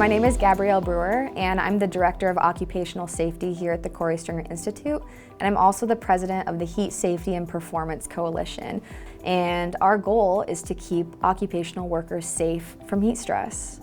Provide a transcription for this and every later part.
My name is Gabrielle Brewer, and I'm the Director of Occupational Safety here at the Korey Stringer Institute, and I'm also the President of the Heat Safety and Performance Coalition. And our goal is to keep occupational workers safe from heat stress.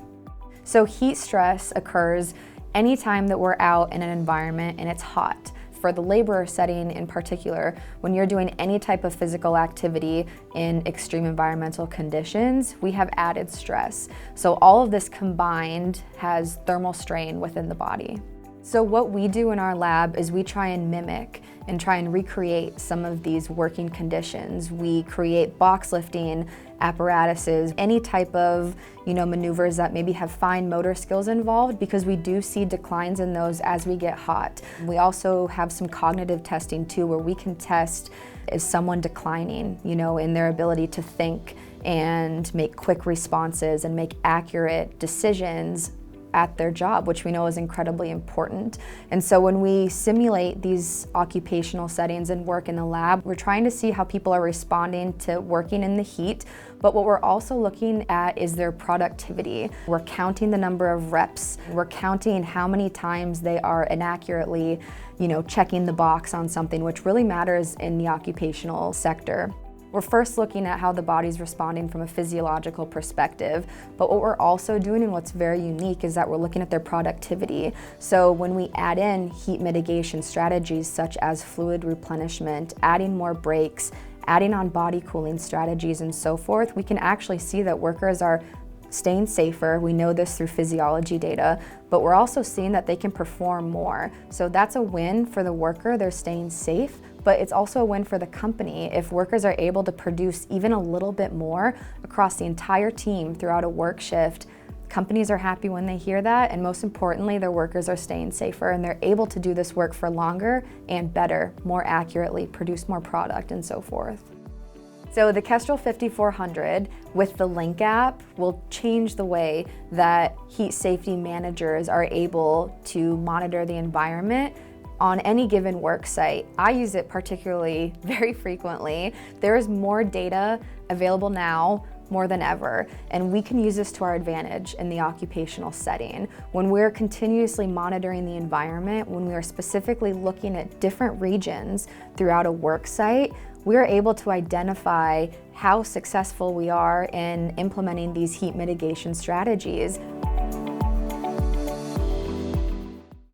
So heat stress occurs anytime that we're out in an environment and it's hot. For the laborer setting in particular, when you're doing any type of physical activity in extreme environmental conditions, we have added stress. So all of this combined has thermal strain within the body. So what we do in our lab is we try and mimic and try and recreate some of these working conditions. We create box lifting apparatuses, any type of maneuvers that maybe have fine motor skills involved, because we do see declines in those as we get hot. We also have some cognitive testing too, where we can test is someone declining, in their ability to think and make quick responses and make accurate decisions at their job, which we know is incredibly important. And so when we simulate these occupational settings and work in the lab, we're trying to see how people are responding to working in the heat, but what we're also looking at is their productivity. We're counting the number of reps, we're counting how many times they are inaccurately, checking the box on something, which really matters in the occupational sector. We're first looking at how the body's responding from a physiological perspective, but what we're also doing and what's very unique is that we're looking at their productivity. So when we add in heat mitigation strategies such as fluid replenishment, adding more breaks, adding on body cooling strategies and so forth, we can actually see that workers are staying safer. We know this through physiology data, but we're also seeing that they can perform more. So that's a win for the worker, they're staying safe, but it's also a win for the company if workers are able to produce even a little bit more across the entire team throughout a work shift. Companies are happy when they hear that, and most importantly, their workers are staying safer and they're able to do this work for longer and better, more accurately, produce more product and so forth. So the Kestrel 5400 with the Link app will change the way that heat safety managers are able to monitor the environment on any given work site. I use it particularly very frequently. There is more data available now more than ever, and we can use this to our advantage in the occupational setting. When we're continuously monitoring the environment, when we are specifically looking at different regions throughout a work site, we're able to identify how successful we are in implementing these heat mitigation strategies.